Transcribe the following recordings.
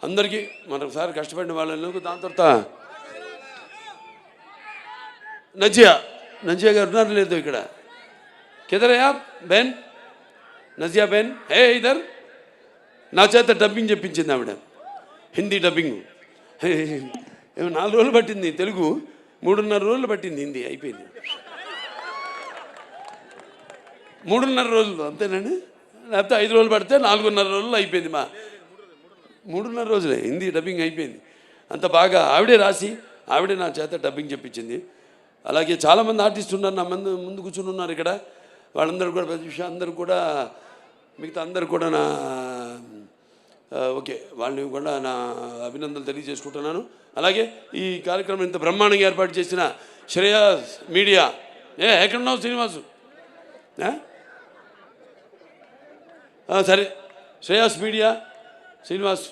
అందరికీ మరొకసారి కష్టపడిన వాళ్ళకు. దాని తర్వాత నజియా గారు ఉన్నారు లేదు ఇక్కడ? కిదరయా బెన్, నజియా బెన్ హే ఇదర్. నా చేత డబ్బింగ్ చెప్పించింది ఆవిడ, హిందీ డబ్బింగ్. 4 రోజులు పట్టింది తెలుగు, 3.5 రోజులు పట్టింది హిందీ. అయిపోయింది 3.5 రోజులు అంతేనండి. లేకపోతే 5 రోజులు పడితే 4.5 రోజులు అయిపోయింది. 3.5 రోజులే హిందీ డబ్బింగ్ అయిపోయింది. అంత బాగా ఆవిడే రాసి ఆవిడే నా చేత డబ్బింగ్ చెప్పించింది. అలాగే చాలామంది ఆర్టిస్టులు ఉన్నారు నా ముందు కూర్చుని ఉన్నారు ఇక్కడ. వాళ్ళందరూ కూడా ప్రతి విషయం అందరూ కూడా మిగతా అందరూ కూడా నా ఓకే వాళ్ళని కూడా నా అభినందనలు తెలియజేసుకుంటున్నాను. అలాగే ఈ కార్యక్రమం ఇంత బ్రహ్మాండంగా ఏర్పాటు చేసిన శ్రేయాస్ మీడియా. ఎక్కడున్నావు శ్రీనివాసు? సరే, శ్రేయాస్ మీడియా శ్రీనివాస్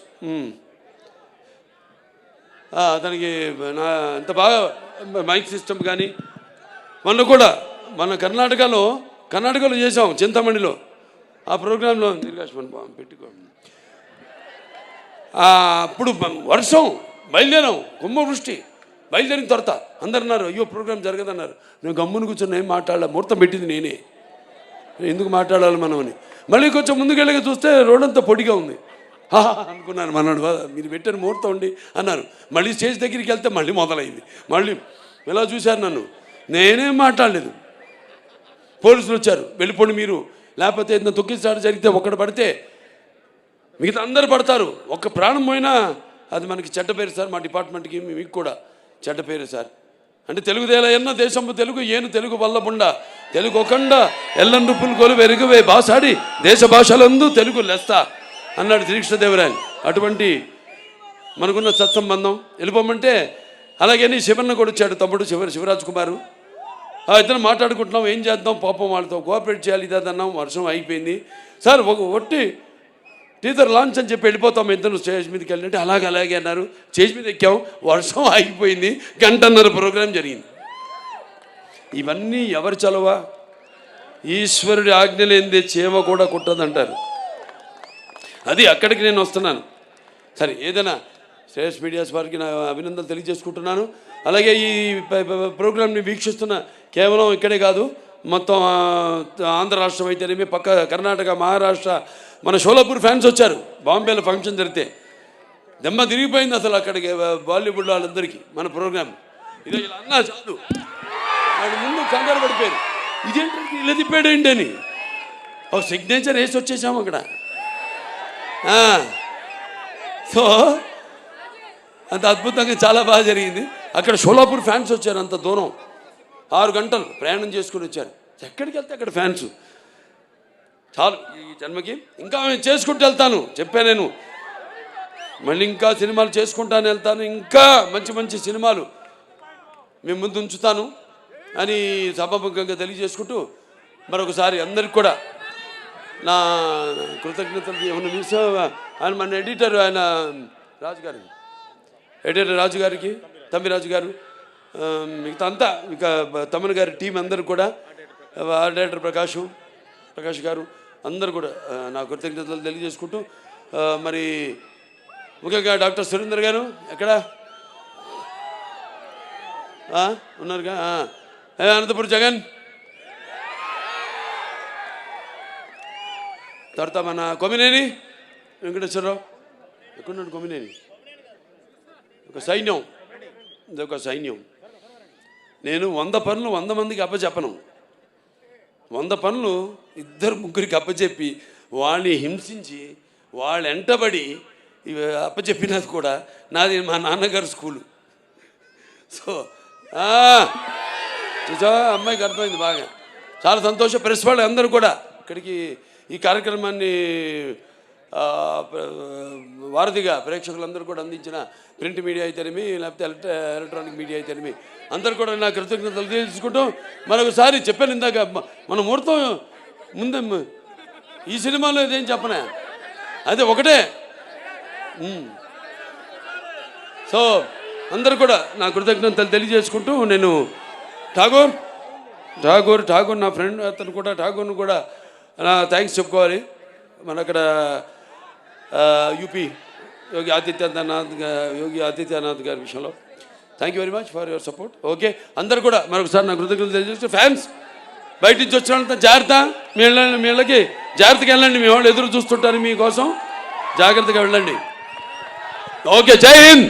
అతనికి నా ఎంత బాగా మైక్ సిస్టమ్ కానీ మన కర్ణాటకలో చేసాం చింతమణిలో. ఆ ప్రోగ్రాంలో పెట్టుకో అప్పుడు వర్షం బయలుదేరాం, కుంభవృష్టి బయలుదేరిన తర్వాత అందరు అన్నారు అయ్యో ప్రోగ్రాం జరగదన్నారు. నేను గమ్మును కూర్చొని ఏం మాట్లాడాల, ముహూర్తం పెట్టింది నేనే, ఎందుకు మాట్లాడాలి మనం అని. మళ్ళీ కొంచెం ముందుకెళ్ళగా చూస్తే రోడ్ అంతా పొడిగా ఉంది. అనుకున్నాను మనోడు మీరు పెట్టిన ముహూర్తం ఉండి అన్నారు. మళ్ళీ స్టేజ్ దగ్గరికి వెళ్తే మళ్ళీ మొదలైంది. మళ్ళీ ఇలా చూశారు నన్ను, నేనేం మాట్లాడలేదు. పోలీసులు వచ్చారు, వెళ్ళిపోండి మీరు, లేకపోతే ఏదైనా తొక్కిసాడు జరిగితే ఒక్కడు పడితే మిగతా అందరు పడతారు, ఒక్క ప్రాణం పోయినా అది మనకి చెడ్డ పేరు సార్, మా డిపార్ట్మెంట్కి మీకు కూడా చెడ్డ పేరు సార్. అంటే తెలుగుదేల ఎన్న దేశంపు తెలుగు ఏను తెలుగు వల్లబుండ తెలుగు ఒకండ ఎల్లం రుప్పులు కొలు వెరుగువే బాసాడి దేశ భాషలందు తెలుగు లెస్త అన్నాడు శ్రీకృష్ణదేవరాయలు. అటువంటి మనకున్న సత్సంబంధం వెళ్ళిపోమంటే. అలాగే శివన్న కూడా వచ్చాడు, తమ్ముడు శివరాజ్ కుమారు. ఇద్దరు మాట్లాడుకుంటున్నాం, ఏం చేద్దాం పాపం వాళ్ళతో కోఆపరేట్ చేయాలి ఇదన్నాం. వర్షం అయిపోయింది సార్, ఒట్టి టీజర్ లాంచ్ అని చెప్పి వెళ్ళిపోతాం ఇద్దరు స్టేజ్ మీదకి వెళ్ళినట్టు. అలాగే అన్నారు. స్టేజ్ మీద ఎక్కాం, వర్షం ఆగిపోయింది, 1.5 ప్రోగ్రాం జరిగింది. ఇవన్నీ ఎవరు చలవ? ఈశ్వరుడి ఆజ్ఞ లేనిదే చేమ కూడా కుట్టదంటారు. అది అక్కడికి నేను వస్తున్నాను. సరే, ఏదైనా శ్రేయస్ మీడియాస్ వారికి నా అభినందనలు తెలియజేసుకుంటున్నాను. అలాగే ఈ ప్రోగ్రాంని వీక్షిస్తున్న కేవలం ఇక్కడే కాదు, మొత్తం ఆంధ్ర రాష్ట్రం అయితేనేమి, పక్క కర్ణాటక, మహారాష్ట్ర, మన షోలాపూర్ ఫ్యాన్స్ వచ్చారు. బాంబేలో ఫంక్షన్ జరిగితే దెమ్మ తిరిగిపోయింది అసలు అక్కడికి బాలీవుడ్ వాళ్ళందరికీ మన ప్రోగ్రాం. ఇదో ఇలా అన్నా చాలు, వాడు ముందు కంగారు పడిపోయారు, ఇదేంటి ఇలా తిప్పాడేంటి అని. ఒక సిగ్నేచర్ వేసి వచ్చేసాము అక్కడ. సో అంత అద్భుతంగా చాలా బాగా జరిగింది. అక్కడ షోలాపూర్ ఫ్యాన్స్ వచ్చారు, అంత దూరం 6 గంటలు ప్రయాణం చేసుకుని వచ్చారు. ఎక్కడికి వెళ్తే అక్కడ ఫ్యాన్స్. చాలు ఈ జన్మకి, ఇంకా నేను చేసుకుంటూ వెళ్తాను చెప్పాను నేను. మళ్ళీ ఇంకా సినిమాలు చేసుకుంటాను వెళ్తాను, ఇంకా మంచి సినిమాలు మేము ముందు ఉంచుతాను అని సభాముఖంగా తెలియజేసుకుంటూ మరొకసారి అందరికి కూడా నా కృతజ్ఞతలు. ఏమన్నా మిస్ ఆయన మన ఎడిటర్ ఆయన రాజు గారికి తమ్మిరాజు గారు, మిగతా అంతా ఇక తమన్ గారి టీం అందరూ కూడా, డైరెక్టర్ ప్రకాష్ గారు అందరూ కూడా నా కృతజ్ఞతలు తెలియజేసుకుంటూ, మరి ముఖ్యంగా డాక్టర్ సురేందర్ గారు ఎక్కడ ఉన్నారుగా, అనంతపురం జగన్, తర్వాత మన కొమ్మినేని వెంకటేశ్వరరావు ఎక్కడున్నాడు, కొమ్మినేని, ఒక సైన్యం. నేను 100 పనులు 100 మందికి అప్పచెప్పను. 100 పనులు 2-3 అప్పచెప్పి వాళ్ళని హింసించి వాళ్ళు వెంటబడి అప్పచెప్పినది కూడా నాది మా నాన్నగారు స్కూలు. సో చూసా అమ్మాయికి అర్థమైంది బాగా, చాలా సంతోషం. ప్రెస్ వాళ్ళు అందరూ కూడా ఇక్కడికి ఈ కార్యక్రమాన్ని వారధిగా ప్రేక్షకులందరూ కూడా అందించిన ప్రింట్ మీడియా అయితేనేమి, లేకపోతే ఎలక్ట్రానిక్ మీడియా అయితేనేమి అందరూ కూడా నా కృతజ్ఞతలు తెలుసుకుంటాం. మరొకసారి చెప్పాను ఇందాక, మన ముహూర్తం ముందే ఈ సినిమాలో ఇదేం చెప్పనా, అదే ఒకటే. సో అందరూ కూడా నా కృతజ్ఞతలు తెలియజేసుకుంటూ, నేను ఠాగూర్ నా ఫ్రెండ్, అతను కూడా ఠాగూర్ను కూడా నా థ్యాంక్స్ చెప్పుకోవాలి. మన అక్కడ యూపీ యోగి ఆదిత్యనాథ్ గారి విషయంలో thank you very much for your support. Okay, అందరు కూడా మరొకసారి నా కృతజ్ఞతలు తెలియజేస్తూ, ఫ్యాన్స్ బయట నుంచి వచ్చిన వాళ్ళంతా జాగ్రత్త, మీ ఇళ్ళకి జాగ్రత్తగా వెళ్ళండి. మీ వాళ్ళు ఎదురు చూస్తుంటారు మీకోసం, జాగ్రత్తగా వెళ్ళండి. ఓకే, జై హింద్.